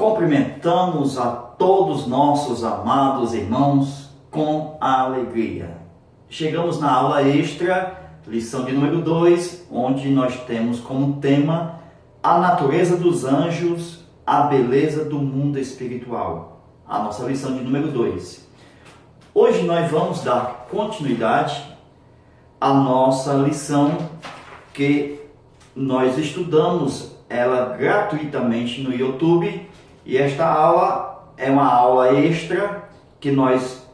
Cumprimentamos a todos nossos amados irmãos com alegria. Chegamos na aula extra, lição de número 2, onde nós temos como tema a natureza dos anjos, a beleza do mundo espiritual. A nossa lição de número 2. Hoje nós vamos dar continuidade à nossa lição que nós estudamos ela gratuitamente no YouTube. E esta aula é uma aula extra que nós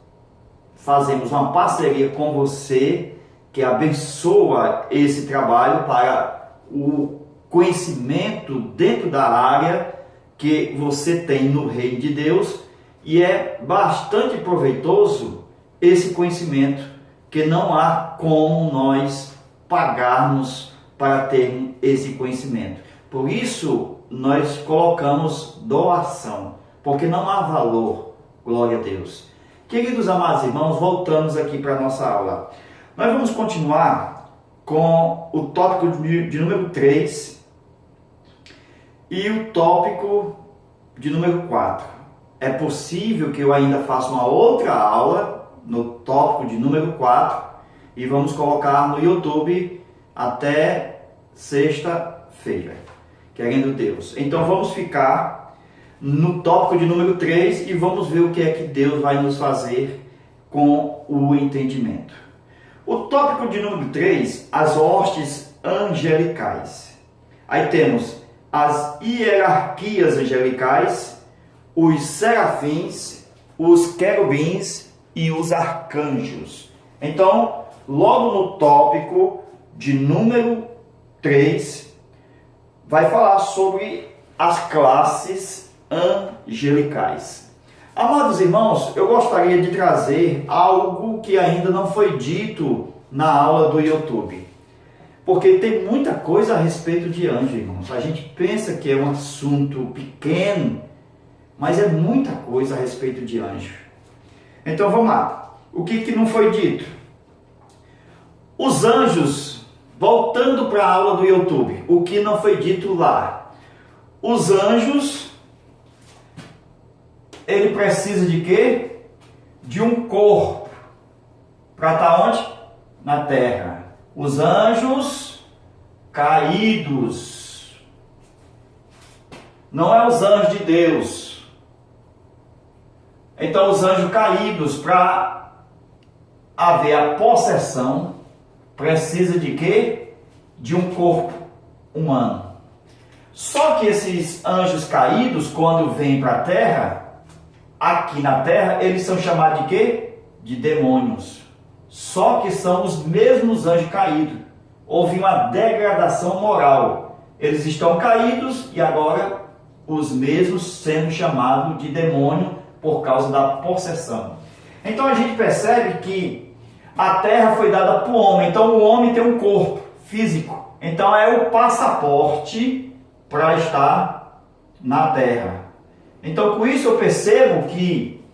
fazemos uma parceria com você, que abençoa esse trabalho para o conhecimento dentro da área que você tem no Reino de Deus. E é bastante proveitoso esse conhecimento, que não há como nós pagarmos para ter esse conhecimento. Por isso, nós colocamos doação, porque não há valor, glória a Deus. Queridos amados irmãos, voltamos aqui para a nossa aula. Nós vamos continuar com o tópico de número 3 e o tópico de número 4. É possível que eu ainda faça uma outra aula no tópico de número 4 e vamos colocar no YouTube até sexta-feira, querendo Deus. Então vamos ficar no tópico de número 3 e vamos ver o que é que Deus vai nos fazer com o entendimento. O tópico de número 3, as hostes angelicais. Aí temos as hierarquias angelicais, os serafins, os querubins e os arcanjos. Então, logo no tópico de número 3, vai falar sobre as classes angelicais. Amados irmãos, eu gostaria de trazer algo que ainda não foi dito na aula do YouTube. Porque tem muita coisa a respeito de anjo, irmãos. A gente pensa que é um assunto pequeno, mas é muita coisa a respeito de anjo. Então vamos lá. O que não foi dito? Os anjos, voltando para a aula do YouTube, o que não foi dito lá? Os anjos, ele precisa de quê? De um corpo. Para estar onde? Na terra. Os anjos caídos. Não é os anjos de Deus. Então os anjos caídos, para haver a possessão, precisa de quê? De um corpo humano. Só que esses anjos caídos, quando vêm para a terra, aqui na terra, eles são chamados de quê? De demônios. Só que são os mesmos anjos caídos. Houve uma degradação moral. Eles estão caídos e agora os mesmos sendo chamados de demônio por causa da possessão. Então a gente percebe que a terra foi dada para o homem. Então o homem tem um corpo físico. Então é o passaporte para estar na terra. Então com isso eu percebo que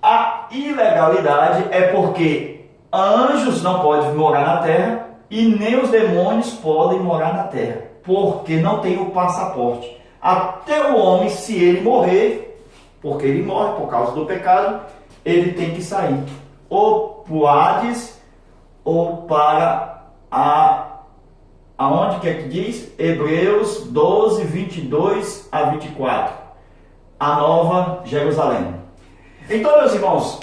a ilegalidade é porque anjos não podem morar na terra e nem os demônios podem morar na terra, porque não tem o passaporte. Até o homem, se ele morrer, porque ele morre por causa do pecado, ele tem que sair ou para o Hades ou para aonde que é que diz? Hebreus 12, 22 a 24, a Nova Jerusalém. Então, meus irmãos,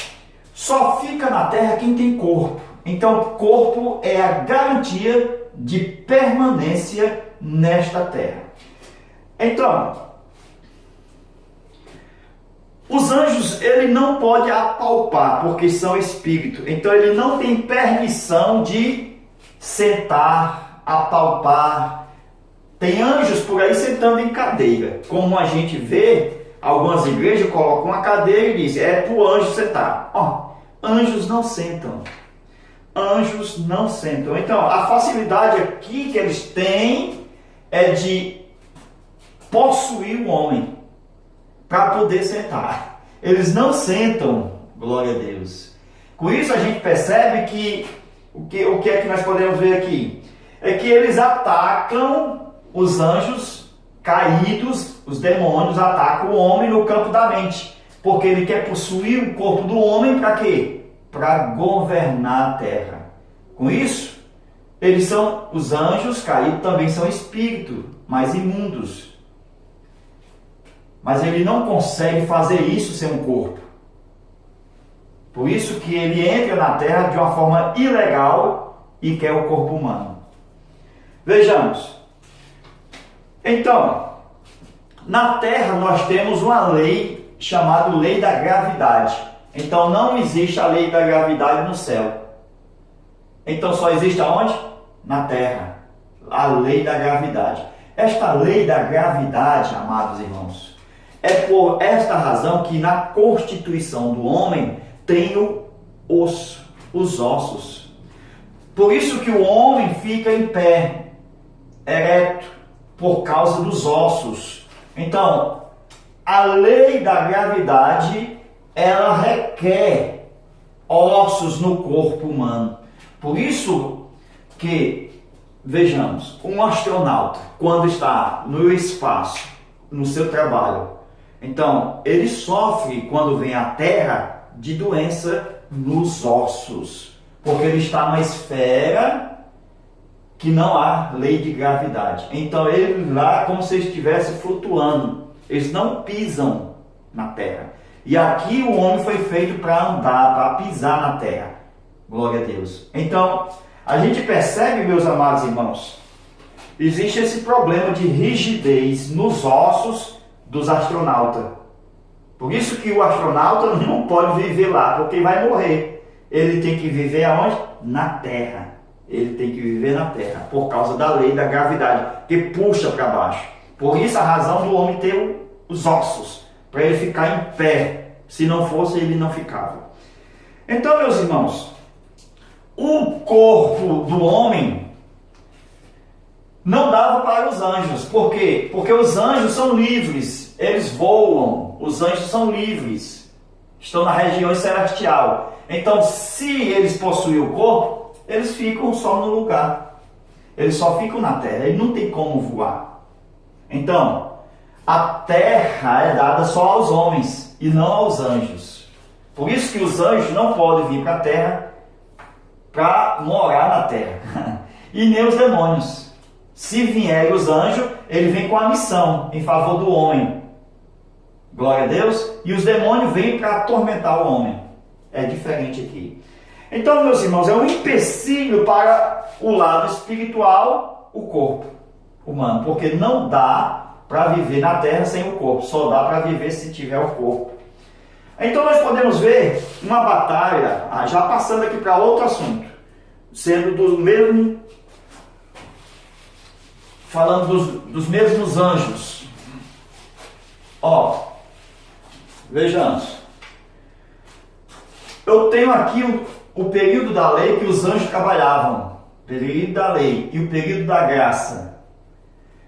só fica na terra quem tem corpo. Então, corpo é a garantia de permanência nesta terra. Então, os anjos, ele não pode apalpar, porque são espírito. Então, ele não tem permissão de sentar, apalpar. Tem anjos por aí sentando em cadeira. Como a gente vê, algumas igrejas colocam uma cadeira e dizem, é para o anjo sentar. Anjos não sentam. Anjos não sentam. Então, a facilidade aqui que eles têm é de possuir o homem para poder sentar. Eles não sentam, glória a Deus. Com isso a gente percebe que o que é que nós podemos ver aqui? É que eles atacam os anjos caídos, os demônios atacam o homem no campo da mente, porque ele quer possuir o corpo do homem para quê? Para governar a terra. Com isso, eles são, os anjos caídos também são espíritos, mas imundos. Mas ele não consegue fazer isso sem um corpo. Por isso que ele entra na terra de uma forma ilegal e quer o corpo humano. Vejamos. Então, na terra nós temos uma lei chamada lei da gravidade. Então não existe a lei da gravidade no céu. Então só existe aonde? Na terra. A lei da gravidade. Esta lei da gravidade, amados irmãos, é por esta razão que na constituição do homem tem o osso, os ossos. Por isso que o homem fica em pé, ereto, por causa dos ossos. Então, a lei da gravidade, ela requer ossos no corpo humano. Por isso que, vejamos, um astronauta, quando está no espaço, no seu trabalho, então, ele sofre, quando vem à Terra, de doença nos ossos, porque ele está numa esfera que não há lei de gravidade. Então ele lá como se estivesse flutuando. Eles não pisam na terra. E aqui o homem foi feito para andar, para pisar na terra. Glória a Deus. Então, a gente percebe, meus amados irmãos, existe esse problema de rigidez nos ossos dos astronautas. Por isso que o astronauta não pode viver lá, porque vai morrer. Ele tem que viver aonde? Na terra. Ele tem que viver na terra, por causa da lei da gravidade, que puxa para baixo. Por isso a razão do homem ter os ossos, para ele ficar em pé. Se não fosse, ele não ficava. Então, meus irmãos, o corpo do homem não dava para os anjos. Por quê? Porque os anjos são livres, eles voam. Os anjos são livres, estão na região celestial. Então, se eles possuem o corpo, eles ficam só no lugar. Eles só ficam na terra, eles não têm como voar. Então, a terra é dada só aos homens e não aos anjos. Por isso que os anjos não podem vir para a terra para morar na terra. E nem os demônios. Se vierem os anjos, ele vem com a missão em favor do homem. Glória a Deus. E os demônios vêm para atormentar o homem. É diferente aqui. Então, meus irmãos, é um empecilho para o lado espiritual, o corpo humano. Porque não dá para viver na terra sem o corpo. Só dá para viver se tiver o corpo. Então, nós podemos ver uma batalha, já passando aqui para outro assunto. Sendo do mesmo... Falando dos mesmos anjos. Ó, vejamos. Eu tenho aqui o período da lei que os anjos trabalhavam. O período da lei e o período da graça.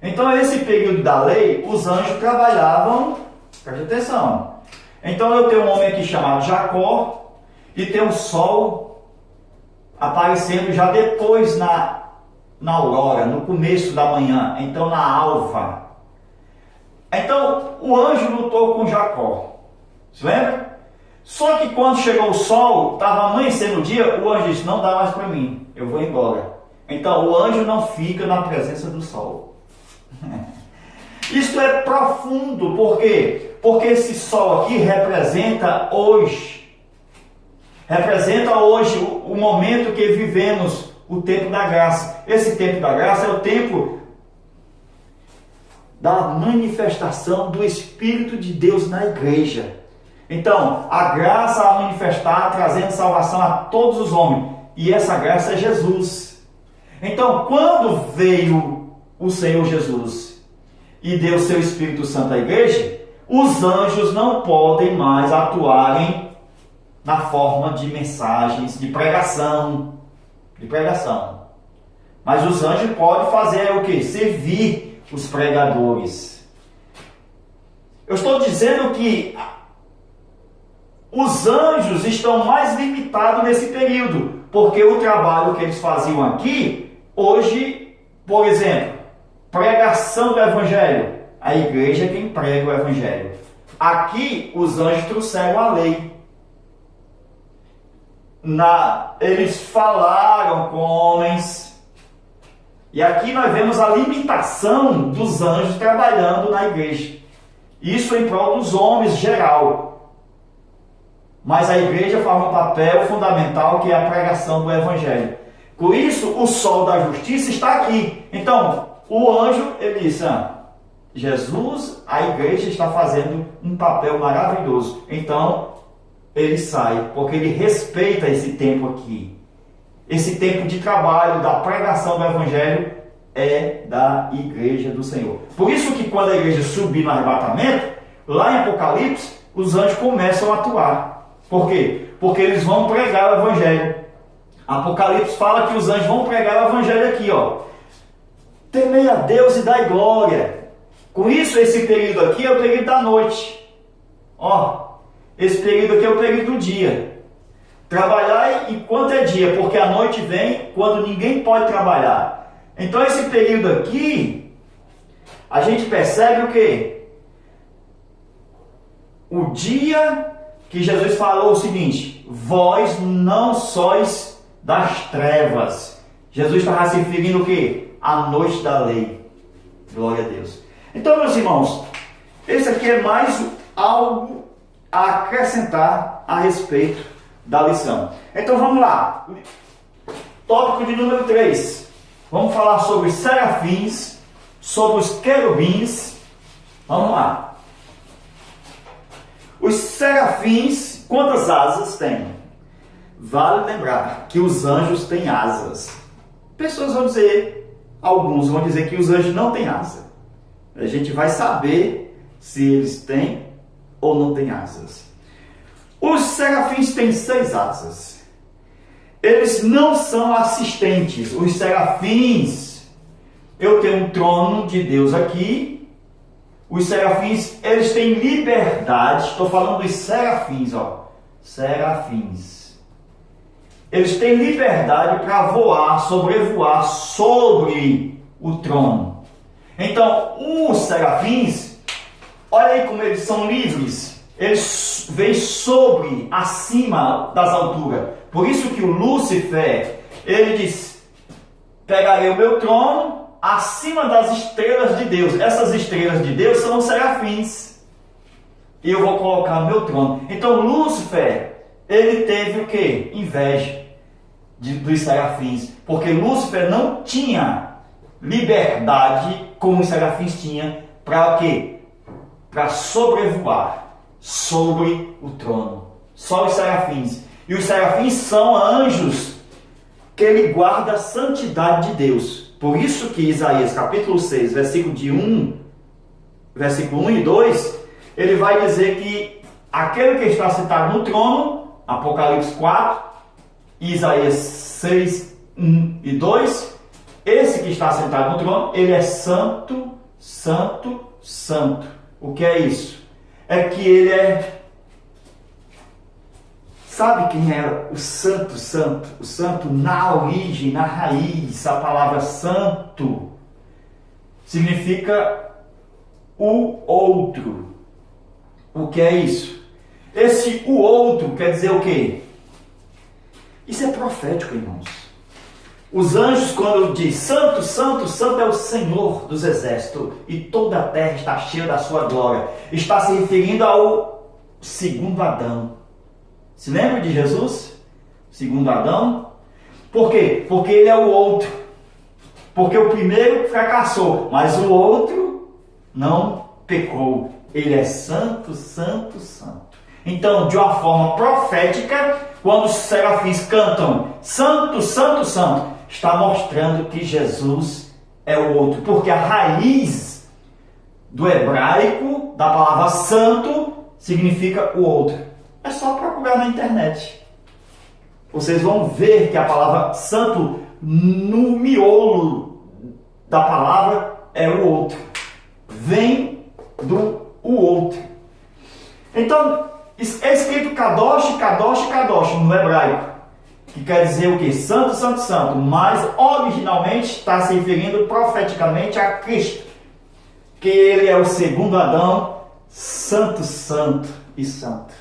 Então, esse período da lei, os anjos trabalhavam, preste atenção. Então, eu tenho um homem aqui chamado Jacó e tem o sol aparecendo já depois na aurora, no começo da manhã, então na alva. Então, o anjo lutou com Jacó. Se lembra? Só que quando chegou o sol, estava amanhecendo o dia, o anjo disse, não dá mais para mim, eu vou embora. Então, o anjo não fica na presença do sol. Isso é profundo, por quê? Porque esse sol aqui representa hoje. Representa hoje o momento que vivemos, o tempo da graça. Esse tempo da graça é o tempo da manifestação do Espírito de Deus na igreja. Então, a graça a manifestar, trazendo salvação a todos os homens. E essa graça é Jesus. Então, quando veio o Senhor Jesus e deu seu Espírito Santo à igreja, os anjos não podem mais atuarem na forma de mensagens, de pregação. Mas os anjos podem fazer o quê? Servir os pregadores. Eu estou dizendo que os anjos estão mais limitados nesse período, porque o trabalho que eles faziam aqui, hoje, por exemplo, pregação do Evangelho, a igreja é quem prega o evangelho. Aqui os anjos trouxeram a lei. Eles falaram com homens. E aqui nós vemos a limitação dos anjos trabalhando na igreja. Isso em prol dos homens geral. Mas a igreja faz um papel fundamental, que é a pregação do evangelho. Por isso, o sol da justiça está aqui. Então, o anjo, ele disse, Jesus, a igreja está fazendo um papel maravilhoso. Então, ele sai, porque ele respeita esse tempo aqui. Esse tempo de trabalho, da pregação do evangelho, é da igreja do Senhor. Por isso que quando a igreja subir no arrebatamento, lá em Apocalipse, os anjos começam a atuar. Por quê? Porque eles vão pregar o evangelho. Apocalipse fala que os anjos vão pregar o evangelho aqui, ó. Temei a Deus e dai glória. Com isso, esse período aqui é o período da noite. Ó, esse período aqui é o período do dia. Trabalhai enquanto é dia, porque a noite vem quando ninguém pode trabalhar. Então, esse período aqui, a gente percebe o quê? O dia que Jesus falou o seguinte: vós não sois das trevas. Jesus estava se referindo o quê? A noite da lei. Glória a Deus. Então, meus irmãos, esse aqui é mais algo a acrescentar a respeito da lição. Então, vamos lá. Tópico de número 3. Vamos falar sobre os serafins, sobre os querubins. Vamos lá. Os serafins, quantas asas têm? Vale lembrar que os anjos têm asas. Pessoas vão dizer, alguns vão dizer que os anjos não têm asa. A gente vai saber se eles têm ou não têm asas. Os serafins têm 6 asas. Eles não são assistentes. Os serafins, eu tenho um trono de Deus aqui. Os serafins, eles têm liberdade. Estou falando dos serafins, ó. Serafins. Eles têm liberdade para voar, sobrevoar sobre o trono. Então, os serafins, olha aí como eles são livres. Eles vêm sobre, acima das alturas. Por isso que o Lúcifer, ele diz: pegarei o meu trono acima das estrelas de Deus. Essas estrelas de Deus são os serafins. E eu vou colocar o meu trono. Então, Lúcifer, ele teve o quê? Inveja dos serafins. Porque Lúcifer não tinha liberdade como os serafins tinham. Para o quê? Para sobrevoar sobre o trono. Só os serafins. E os serafins são anjos que ele guarda a santidade de Deus. Por isso que Isaías capítulo 6, versículo 1 e 2, ele vai dizer que aquele que está sentado no trono, Apocalipse 4, Isaías 6, 1 e 2, esse que está sentado no trono, ele é santo, santo, santo. O que é isso? É que ele é... Sabe quem é o santo, santo? O santo na origem, na raiz. A palavra santo significa o outro. O que é isso? Esse o outro quer dizer o quê? Isso é profético, irmãos. Os anjos, quando diz santo, santo, santo é o Senhor dos exércitos, e toda a terra está cheia da sua glória, está se referindo ao segundo Adão. Se lembra de Jesus? Segundo Adão? Por quê? Porque ele é o outro. Porque o primeiro fracassou, mas o outro não pecou. Ele é santo, santo, santo. Então, de uma forma profética, quando os serafins cantam santo, santo, santo, está mostrando que Jesus é o outro. Porque a raiz do hebraico, da palavra santo, significa o outro. É só procurar na internet. Vocês vão ver que a palavra santo, no miolo da palavra, é o outro. Vem do o outro. Então, é escrito Kadosh, Kadosh, Kadosh no hebraico, que quer dizer o quê? Santo, santo, santo. Mas originalmente está se referindo profeticamente a Cristo. que ele é o segundo Adão, santo, santo e santo.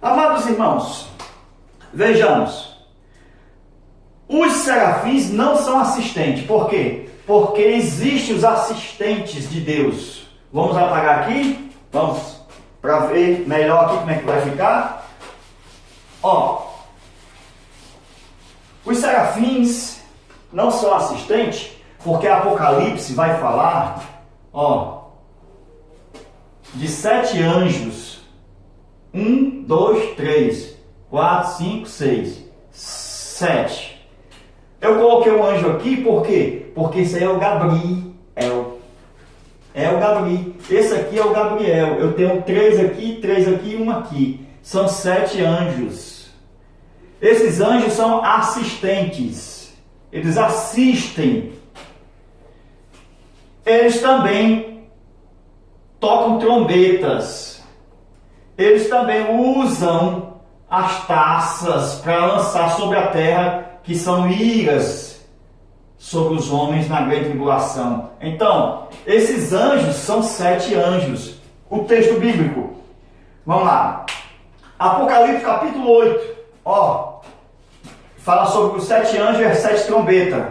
Amados irmãos, vejamos, os serafins não são assistentes. Por quê? Porque existem os assistentes de Deus. Vamos apagar aqui? Vamos, para ver melhor aqui como é que vai ficar. Ó, os serafins não são assistentes, porque Apocalipse vai falar, ó, de 7 anjos. 1, 2, 3, 4, 5, 6, 7. Eu coloquei um anjo aqui, por quê? Porque esse aí é o Gabriel. É o Gabriel. Esse aqui é o Gabriel. Eu tenho 3 aqui e 1 aqui. São 7 anjos. Esses anjos são assistentes. Eles assistem. Eles também tocam trombetas. Eles também usam as taças para lançar sobre a terra, que são iras sobre os homens na grande tribulação. Então, esses anjos são 7 anjos. O texto bíblico. Vamos lá. Apocalipse capítulo 8. Ó, fala sobre os 7 anjos e as 7 trombetas.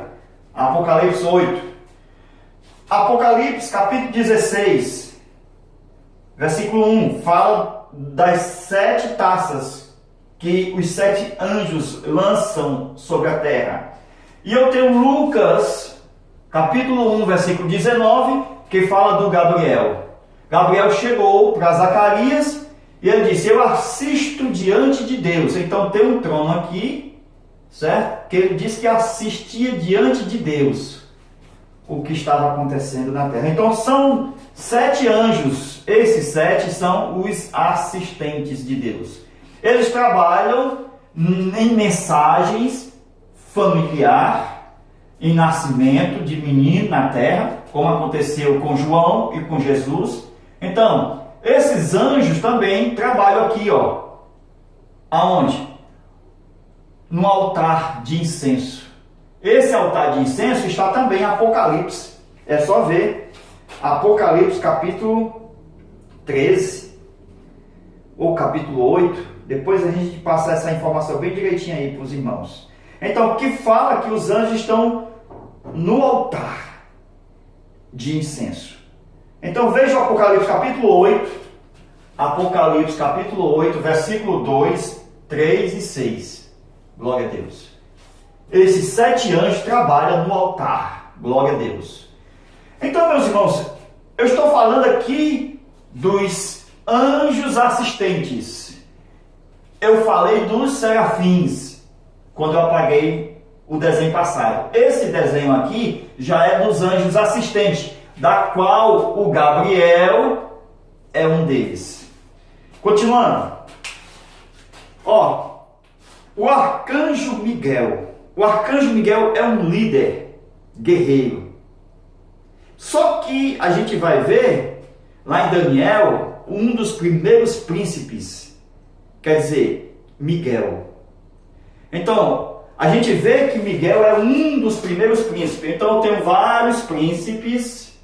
Apocalipse 8. Apocalipse capítulo 16. Versículo 1. Fala das 7 taças que os 7 anjos lançam sobre a terra. E eu tenho Lucas, capítulo 1, versículo 19, que fala do Gabriel. Gabriel chegou para Zacarias e ele disse: eu assisto diante de Deus. Então tem um trono aqui, certo? Que ele disse que assistia diante de Deus o que estava acontecendo na terra. Então são 7 anjos. Esses 7 são os assistentes de Deus. Eles trabalham em mensagens familiar, em nascimento de menino na terra, como aconteceu com João e com Jesus. Então, esses anjos também trabalham aqui, ó. Aonde? No altar de incenso. Esse altar de incenso está também em Apocalipse. É só ver Apocalipse capítulo 13 ou capítulo 8. Depois a gente passa essa informação bem direitinho aí para os irmãos. Então, que fala que os anjos estão no altar de incenso. Então, veja o Apocalipse capítulo 8. Apocalipse capítulo 8, versículo 2, 3 e 6. Glória a Deus. Esses 7 anjos trabalham no altar. Glória a Deus. Então, meus irmãos, eu estou falando aqui dos anjos assistentes. Eu falei dos serafins quando eu apaguei o desenho passado. Esse desenho aqui já é dos anjos assistentes, da qual o Gabriel é um deles. Continuando. Ó, o arcanjo Miguel. O arcanjo Miguel é um líder guerreiro. Só que a gente vai ver lá em Daniel, um dos primeiros príncipes, quer dizer, Miguel. Então, a gente vê que Miguel é um dos primeiros príncipes. Então, eu tenho vários príncipes,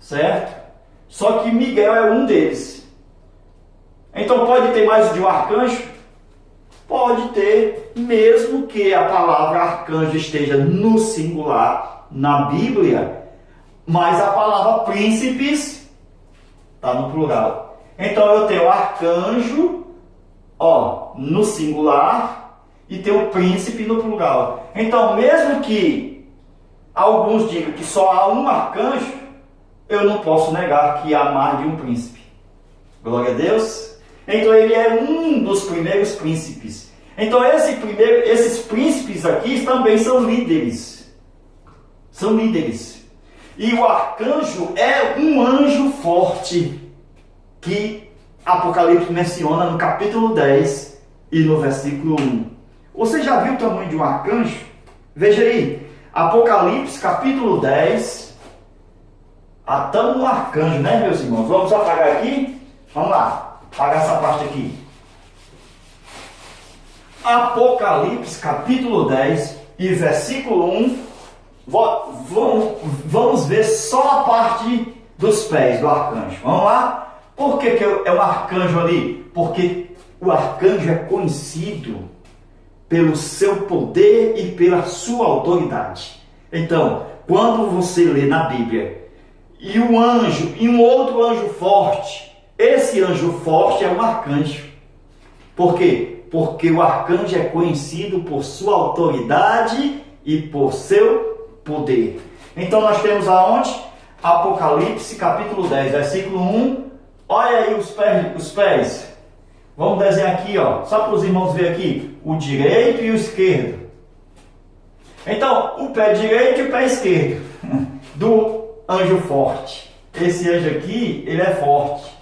certo? Só que Miguel é um deles. Então, pode ter mais de um arcanjo? Pode ter, mesmo que a palavra arcanjo esteja no singular na Bíblia, mas a palavra príncipes está no plural. Então, eu tenho arcanjo, ó, no singular, e tem o príncipe no plural. Então, mesmo que alguns digam que só há um arcanjo, eu não posso negar que há mais de um príncipe. Glória a Deus. Então, ele é um dos primeiros príncipes. Então, esses príncipes aqui também são líderes. São líderes. E o arcanjo é um anjo forte que Apocalipse menciona no capítulo 10 e no versículo 1. Você já viu o tamanho de um arcanjo? Veja aí, Apocalipse capítulo 10, até um arcanjo, né, meus irmãos? Vamos apagar aqui? Vamos lá, apagar essa parte aqui. Apocalipse capítulo 10 e versículo 1 Vamos ver só a parte dos pés do arcanjo. Vamos lá? Por que é um arcanjo ali? Porque o arcanjo é conhecido pelo seu poder e pela sua autoridade. Então, quando você lê na Bíblia e um anjo e um outro anjo forte, esse anjo forte é um arcanjo. Por quê? Porque o arcanjo é conhecido por sua autoridade e por seu poder. Então nós temos aonde? Apocalipse capítulo 10, versículo 1. Olha aí os pés. Vamos desenhar aqui, ó, só para os irmãos verem aqui, o direito e o esquerdo. Então, o pé direito e o pé esquerdo do anjo forte. Esse anjo aqui, ele é forte.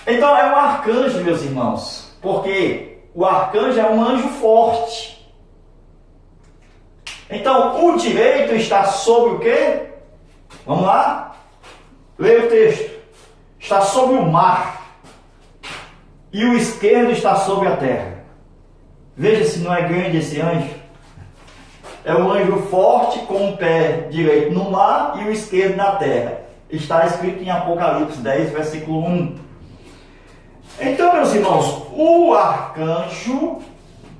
Então, é um arcanjo, meus irmãos, porque o arcanjo é um anjo forte. Então, o direito está sobre o quê? Vamos lá? Leia o texto. Está sobre o mar. E o esquerdo está sobre a terra. Veja se não é grande esse anjo. É um anjo forte com o pé direito no mar e o esquerdo na terra. Está escrito em Apocalipse 10, versículo 1. Então, meus irmãos, o arcanjo,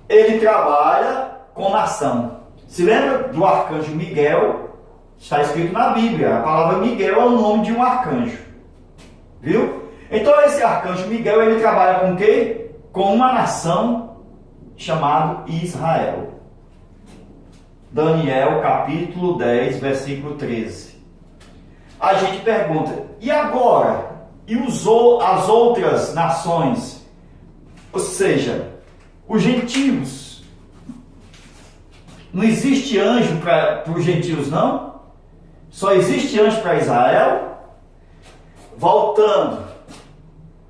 ele trabalha com nação. Se lembra do arcanjo Miguel? Está escrito na Bíblia. A palavra Miguel é o nome de um arcanjo. Viu? Então, esse arcanjo Miguel, ele trabalha com o quê? Com uma nação chamada Israel. Daniel, capítulo 10, versículo 13. A gente pergunta, e agora? E as outras nações? Ou seja, os gentios. Não existe anjo para os gentios, não? Só existe anjo para Israel? Voltando.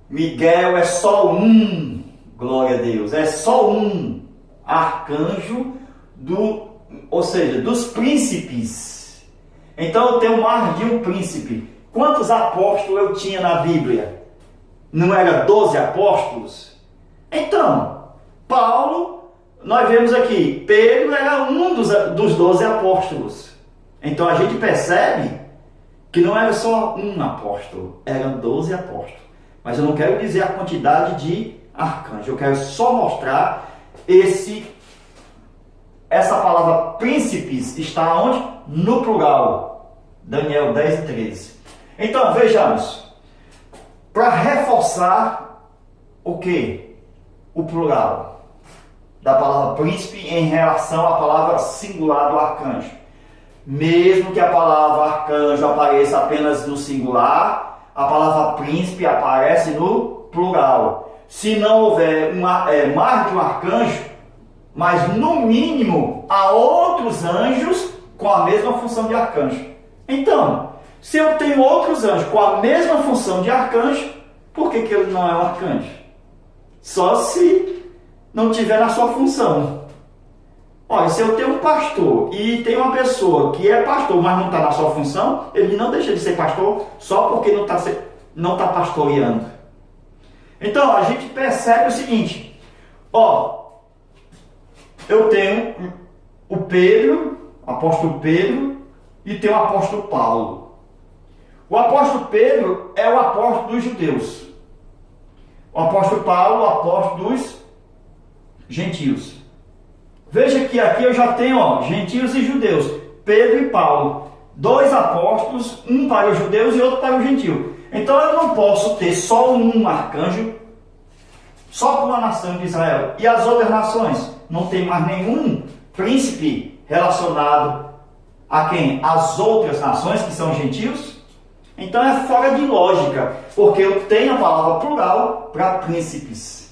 Miguel é só um, glória a Deus, é só um arcanjo ou seja, dos príncipes. Então eu tenho mais de um príncipe. Quantos apóstolos eu tinha na Bíblia? Não era 12 apóstolos? Então, Paulo, nós vemos aqui, Pedro era um dos 12 apóstolos. Então a gente percebe que não era só um apóstolo, eram 12 apóstolos. Mas eu não quero dizer a quantidade de arcanjos, eu quero só mostrar essa palavra príncipes está onde? No plural. Daniel 10 e 13. Então, vejamos. Para reforçar o que? O plural da palavra príncipe em relação à palavra singular do arcanjo. Mesmo que a palavra arcanjo apareça apenas no singular, a palavra príncipe aparece no plural. Se não houver mais de um arcanjo, mas no mínimo há outros anjos com a mesma função de arcanjo. Então, se eu tenho outros anjos com a mesma função de arcanjo, por que ele não é um arcanjo? Só se não tiver na sua função. Olha, se eu tenho um pastor e tem uma pessoa que é pastor, mas não está na sua função, ele não deixa de ser pastor só porque não está pastoreando. Então, a gente percebe o seguinte, eu tenho o Pedro, o apóstolo Pedro, e tenho o apóstolo Paulo. O apóstolo Pedro é o apóstolo dos judeus. O apóstolo Paulo, o apóstolo dos gentios. Veja que aqui eu já tenho gentios e judeus, Pedro e Paulo, 2 apóstolos, um para os judeus e outro para os gentios. Então eu não posso ter só um arcanjo, só para uma nação de Israel. E as outras nações? Não tem mais nenhum príncipe relacionado a quem? As outras nações que são gentios? Então é fora de lógica, porque eu tenho a palavra plural para príncipes.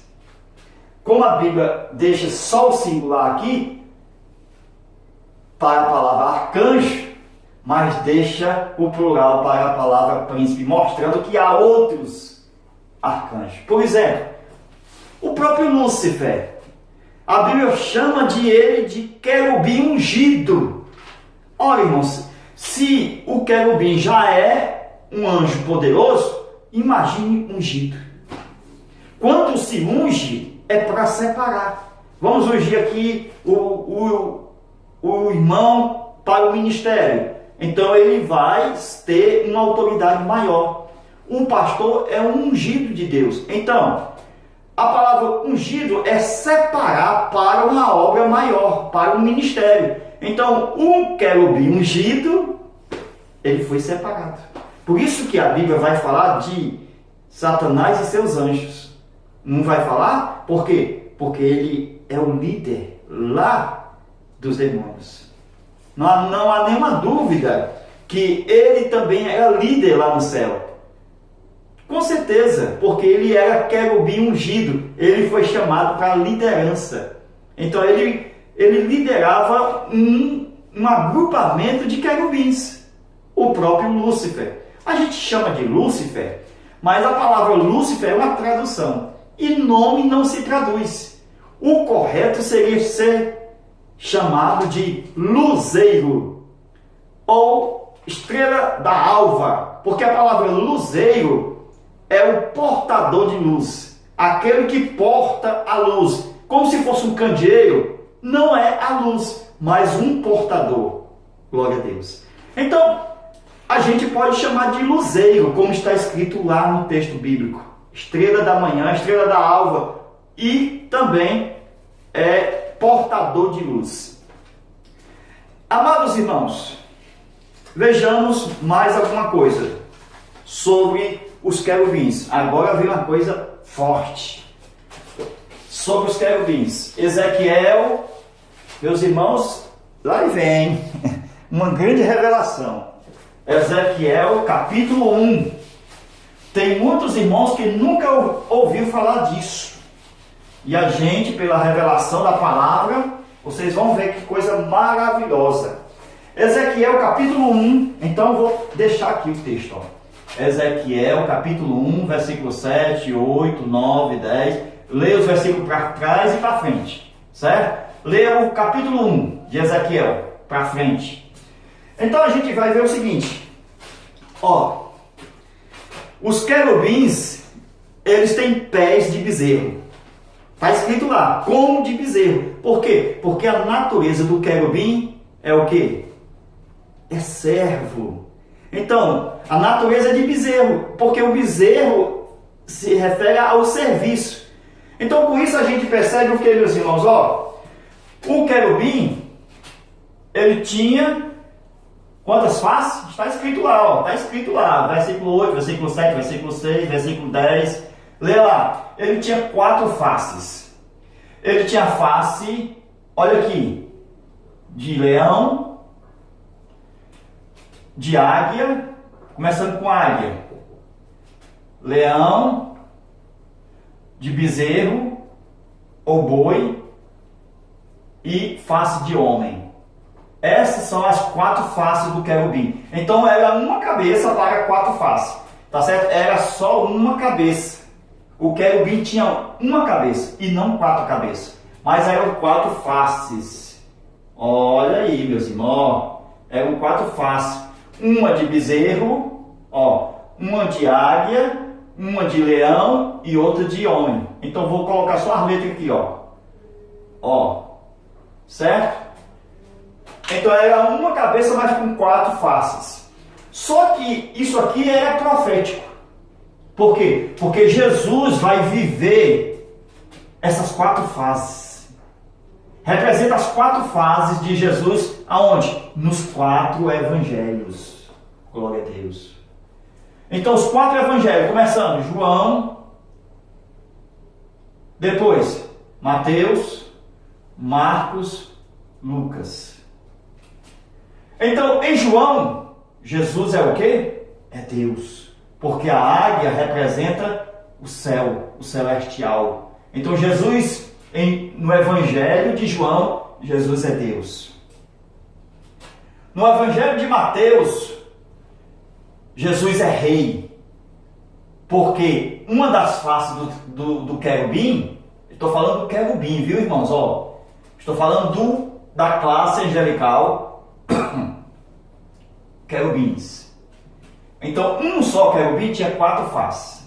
Como a Bíblia deixa só o singular aqui, para a palavra arcanjo, mas deixa o plural para a palavra príncipe, mostrando que há outros arcanjos. Por exemplo, o próprio Lúcifer, a Bíblia chama ele de querubim ungido. Ora, irmãos, se o querubim já é um anjo poderoso, imagine ungido. Quando se unge, é para separar. Vamos ungir aqui o irmão para o ministério. Então ele vai ter uma autoridade maior. Um pastor é um ungido de Deus. Então, a palavra ungido é separar para uma obra maior, para um ministério. Então, um querubim ungido, ele foi separado. Por isso que a Bíblia vai falar de Satanás e seus anjos. Não vai falar? Por quê? Porque ele é o líder lá dos demônios. Não há nenhuma dúvida que ele também era líder lá no céu. Com certeza, porque ele era querubim ungido. Ele foi chamado para a liderança. Então ele liderava um agrupamento de querubins. O próprio Lúcifer. A gente chama de Lúcifer, mas a palavra Lúcifer é uma tradução. E nome não se traduz. O correto seria ser chamado de luzeiro ou estrela da alva, porque a palavra luzeiro é o portador de luz, aquele que porta a luz, como se fosse um candeeiro. Não é a luz, mas um portador. Glória a Deus. Então, a gente pode chamar de luzeiro, como está escrito lá no texto bíblico. Estrela da manhã, estrela da alva, e também é portador de luz. Amados irmãos, vejamos mais alguma coisa sobre os querubins. Agora vem uma coisa forte sobre os querubins. Ezequiel, meus irmãos, lá vem uma grande revelação. Ezequiel capítulo 1. Tem muitos irmãos que nunca ouviram falar disso. E a gente, pela revelação da palavra, vocês vão ver que coisa maravilhosa. Ezequiel capítulo 1. Então eu vou deixar aqui o texto. Ó. Ezequiel capítulo 1, versículo 7, 8, 9, 10. Leia os versículos para trás e para frente. Certo? Leia o capítulo 1 de Ezequiel para frente. Então a gente vai ver o seguinte. Ó. Os querubins, eles têm pés de bezerro. Está escrito lá, como de bezerro. Por quê? Porque a natureza do querubim é o quê? É servo. Então, a natureza é de bezerro, porque o bezerro se refere ao serviço. Então, com isso a gente percebe o que, meus irmãos? Ó, o querubim, ele tinha quantas faces? Está escrito lá, ó. Está escrito lá, versículo 8, versículo 7, versículo 6, versículo 10. Lê lá. Ele tinha 4 faces. Ele tinha a face, olha aqui, de leão, de águia, começando com águia. Leão, de bezerro ou boi e face de homem. Essas são as 4 faces do querubim. Então era uma cabeça para 4 faces. Tá certo? Era só uma cabeça. O querubim tinha uma cabeça e não 4 cabeças. Mas eram 4 faces. Olha aí, meus irmãos. Eram 4 faces. Uma de bezerro, ó, uma de águia, uma de leão e outra de homem. Então vou colocar só as letras aqui, ó. Ó. Certo? Então era uma cabeça, mas com 4 faces. Só que isso aqui é profético. Por quê? Porque Jesus vai viver essas 4 fases. Representa as 4 fases de Jesus aonde? Nos 4 evangelhos. Glória a Deus. Então os 4 evangelhos, começando João, depois Mateus, Marcos, Lucas. Então, em João, Jesus é o quê? É Deus. Porque a águia representa o céu, o celestial. Então, Jesus, no Evangelho de João, Jesus é Deus. No Evangelho de Mateus, Jesus é rei. Porque uma das faces do querubim, estou falando do querubim, viu, irmãos? Ó, estou falando da classe angelical querubins. Então, um só querubim tinha 4 faces.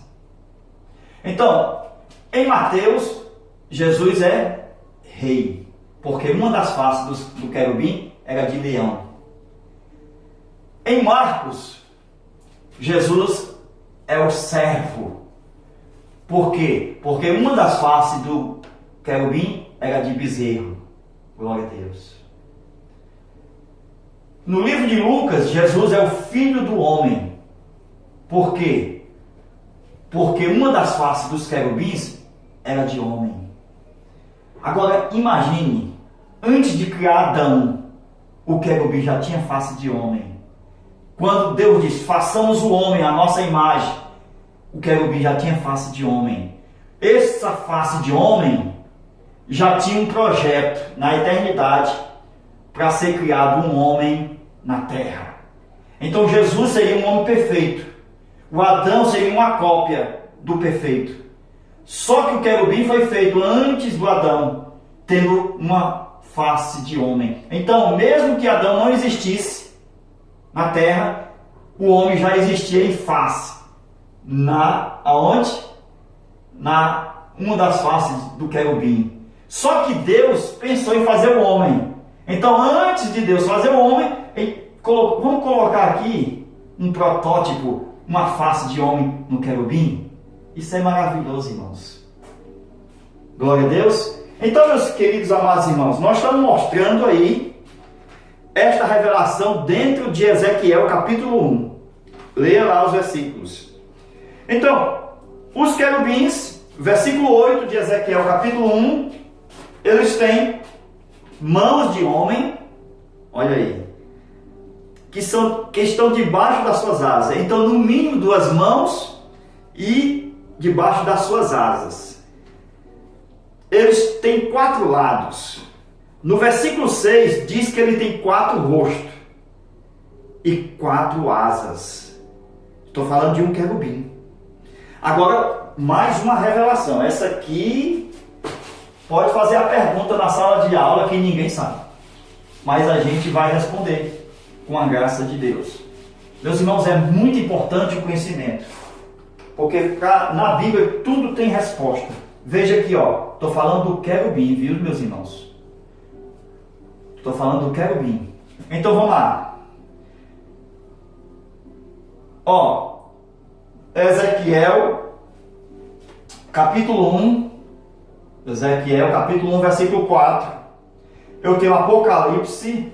Então, em Mateus, Jesus é rei. Porque uma das faces do querubim era de leão. Em Marcos, Jesus é o servo. Por quê? Porque uma das faces do querubim era de bezerro. Glória a Deus. No livro de Lucas, Jesus é o Filho do Homem. Por quê? Porque uma das faces dos querubins era de homem. Agora, imagine, antes de criar Adão, o querubim já tinha face de homem. Quando Deus diz, façamos o homem à nossa imagem, o querubim já tinha face de homem. Essa face de homem já tinha um projeto na eternidade para ser criado um homem na terra. Então Jesus seria um homem perfeito. O Adão seria uma cópia do perfeito. Só que o querubim foi feito antes do Adão, tendo uma face de homem. Então, mesmo que Adão não existisse na terra, o homem já existia em face. Aonde? Uma das faces do querubim. Só que Deus pensou em fazer o homem. Então, antes de Deus fazer o homem, vamos colocar aqui um protótipo, uma face de homem no querubim. Isso é maravilhoso, irmãos. Glória a Deus. Então, meus queridos amados irmãos, nós estamos mostrando aí esta revelação dentro de Ezequiel capítulo 1. Leia lá os versículos. Então, os querubins, versículo 8 de Ezequiel capítulo 1, eles têm mãos de homem, olha aí, que estão debaixo das suas asas. Então, no mínimo 2 mãos e debaixo das suas asas. Eles têm 4 lados. No versículo 6 diz que ele tem 4 rostos e 4 asas. Estou falando de um querubim. Agora, mais uma revelação. Essa aqui pode fazer a pergunta na sala de aula que ninguém sabe. Mas a gente vai responder com a graça de Deus. Meus irmãos, é muito importante o conhecimento. Porque na Bíblia tudo tem resposta. Veja aqui, ó. Estou falando do querubim, viu, meus irmãos? Estou falando do querubim. Então vamos lá. Ó. Ezequiel, capítulo 1. Ezequiel, capítulo 1, versículo 4. Eu tenho Apocalipse,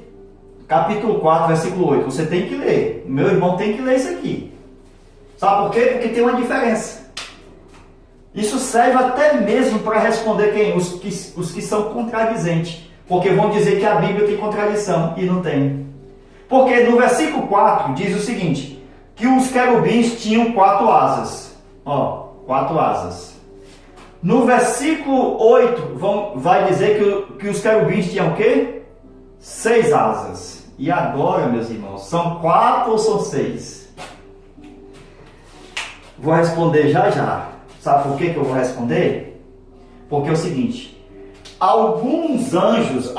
capítulo 4, versículo 8. Você tem que ler. Meu irmão tem que ler isso aqui. Sabe por quê? Porque tem uma diferença. Isso serve até mesmo para responder quem? Os que são contradizentes. Porque vão dizer que a Bíblia tem contradição e não tem. Porque no versículo 4 diz o seguinte, que os querubins tinham 4 asas. Ó, 4 asas. No versículo 8 vai dizer que os querubins tinham o quê? 6 asas. E agora, meus irmãos, são 4 ou são 6? Vou responder já já. Sabe por que eu vou responder? Porque é o seguinte, alguns anjos,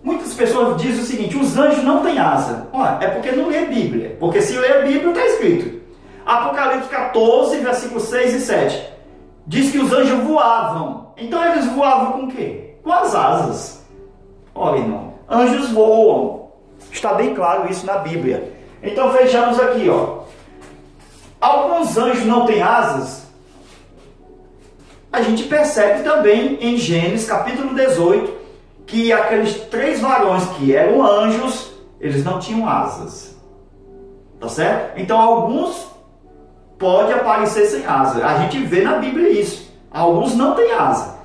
muitas pessoas dizem o seguinte, os anjos não têm asa. Olha, é porque não lê a Bíblia. Porque se lê a Bíblia, está escrito. Apocalipse 14, versículos 6 e 7. Diz que os anjos voavam. Então eles voavam com o quê? Com as asas. Olha, irmão, anjos voam. Está bem claro isso na Bíblia. Então vejamos aqui, ó. Alguns anjos não têm asas. A gente percebe também em Gênesis capítulo 18 que aqueles 3 varões que eram anjos, eles não tinham asas. Tá certo? Então alguns podem aparecer sem asa. A gente vê na Bíblia isso. Alguns não têm asa.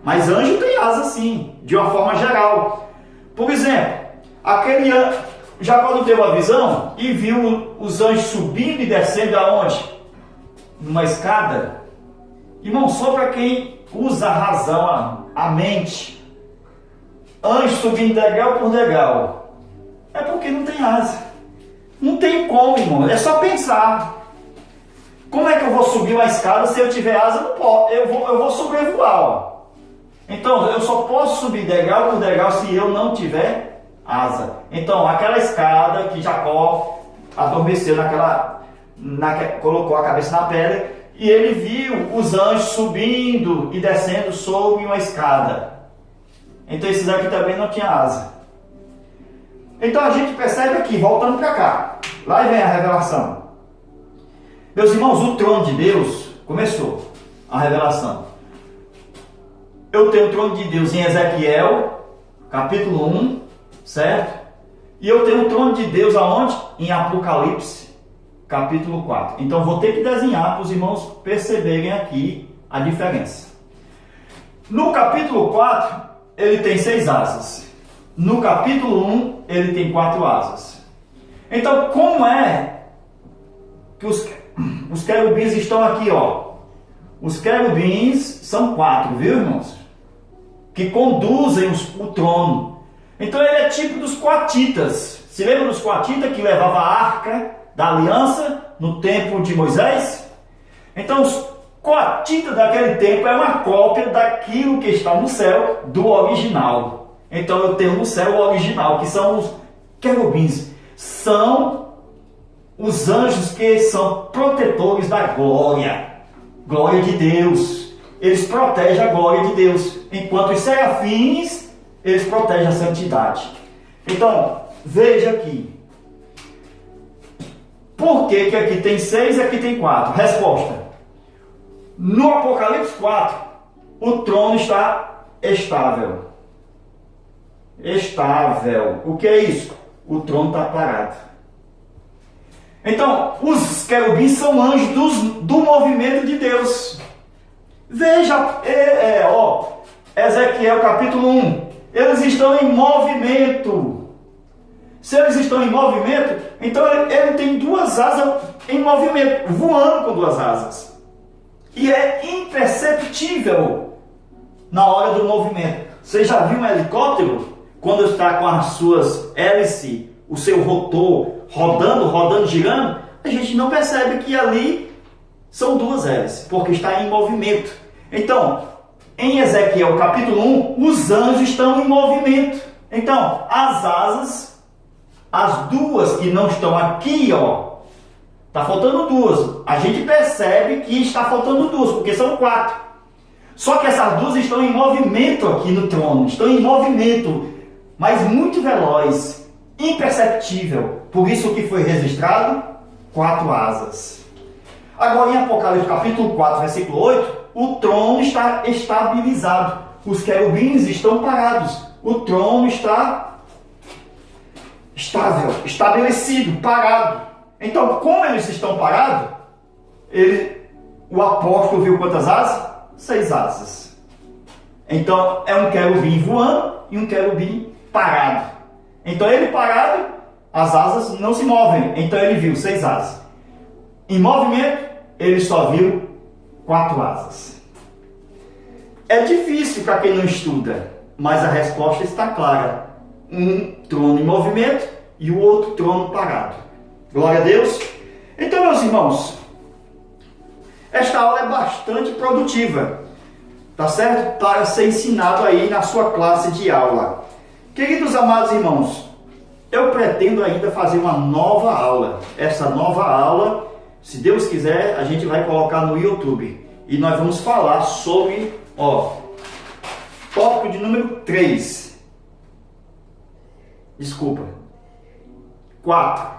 Mas anjo tem asa sim, de uma forma geral. Por exemplo, aquele Jacó teve uma visão e viu os anjos subindo e descendo aonde? Numa escada. Irmão, só para quem usa a razão, a mente. Anjo subindo degrau por degrau. É porque não tem asa. Não tem como, irmão. É só pensar. Como é que eu vou subir uma escada se eu tiver asa? Não posso. Eu vou sobrevoar, ó. Então, eu só posso subir degrau por degrau se eu não tiver asa. Então, aquela escada que Jacó adormeceu colocou a cabeça na pedra e ele viu os anjos subindo e descendo sobre uma escada. Então, esses aqui também não tinham asa. Então a gente percebe aqui, voltando para cá, lá vem a revelação. Meus irmãos, o trono de Deus começou a revelação. Eu tenho o trono de Deus em Ezequiel, capítulo 1, certo? E eu tenho o trono de Deus aonde? Em Apocalipse, capítulo 4. Então vou ter que desenhar para os irmãos perceberem aqui a diferença. No capítulo 4, ele tem 6 asas. No capítulo 1, ele tem 4 asas. Então, como é que os querubins estão aqui, ó? Os querubins são 4, viu, irmãos? Que conduzem o trono. Então, ele é tipo dos coatitas. Se lembra dos coatitas que levavam a arca da aliança no tempo de Moisés? Então, os coatitas daquele tempo é uma cópia daquilo que está no céu, do original. Então, eu tenho no céu o original, que são os querubins. São os anjos que são protetores da glória. Glória de Deus. Eles protegem a glória de Deus. Enquanto os serafins, eles protegem a santidade. Então, veja aqui. Por que que aqui tem 6 e aqui tem 4? Resposta. No Apocalipse 4, o trono está estável. Estável. O que é isso? O trono está parado. Então, os querubins são anjos do movimento de Deus. Veja, Ezequiel capítulo 1. Eles estão em movimento. Se eles estão em movimento, então ele tem 2 asas em movimento, voando com 2 asas. E é imperceptível na hora do movimento. Você já viu um helicóptero? Quando está com as suas hélices, o seu rotor rodando, girando, a gente não percebe que ali são 2 hélices, porque está em movimento. Então, em Ezequiel capítulo 1, os anjos estão em movimento. Então, as asas, as 2 que não estão aqui, ó, está faltando 2. A gente percebe que está faltando 2, porque são 4. Só que essas 2 estão em movimento aqui no trono, estão em movimento, mas muito veloz, imperceptível. Por isso que foi registrado 4 asas. Agora em Apocalipse capítulo 4, versículo 8, o trono está estabilizado. Os querubins estão parados. O trono está estável, estabelecido, parado. Então, como eles estão parados, o apóstolo viu quantas asas? 6 asas. Então, é um querubim voando e um querubim parado. Então, ele parado, as asas não se movem. Então, ele viu 6 asas. Em movimento, ele só viu 4 asas. É difícil para quem não estuda, mas a resposta está clara. Um trono em movimento e o outro trono parado. Glória a Deus. Então, meus irmãos, esta aula é bastante produtiva, tá certo? Para ser ensinado aí na sua classe de aula. Queridos amados irmãos, eu pretendo ainda fazer uma nova aula. Essa nova aula, se Deus quiser, a gente vai colocar no YouTube. E nós vamos falar sobre, tópico de número 3. Desculpa. 4.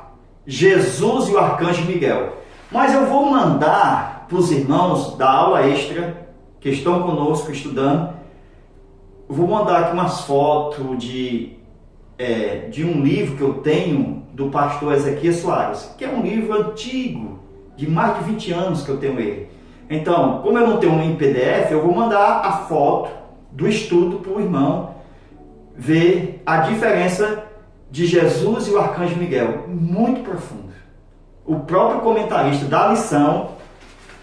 Jesus e o Arcanjo Miguel. Mas eu vou mandar para os irmãos da aula extra, que estão conosco estudando, vou mandar aqui umas fotos de um livro que eu tenho do pastor Ezequiel Soares, que é um livro antigo, de mais de 20 anos que eu tenho ele. Então, como eu não tenho um em PDF, eu vou mandar a foto do estudo para o irmão ver a diferença de Jesus e o Arcanjo Miguel. Muito profundo. O próprio comentarista da lição,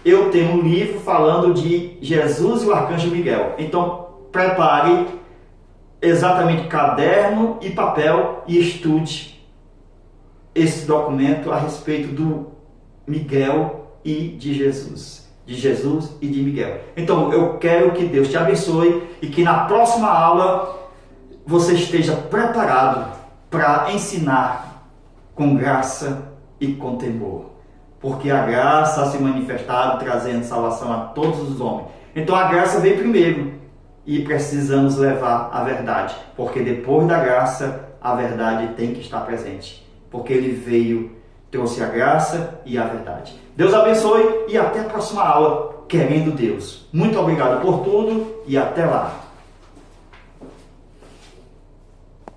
eu tenho um livro falando de Jesus e o Arcanjo Miguel. Então, prepare exatamente caderno e papel e estude esse documento a respeito do Miguel e de Jesus. De Jesus e de Miguel. Então, eu quero que Deus te abençoe e que na próxima aula você esteja preparado para ensinar com graça e com temor. Porque a graça ha se manifestado trazendo salvação a todos os homens. Então a graça veio primeiro e precisamos levar a verdade. Porque depois da graça, a verdade tem que estar presente, porque ele veio, trouxe a graça e a verdade. Deus abençoe e até a próxima aula, querendo Deus. Muito obrigado por tudo e até lá.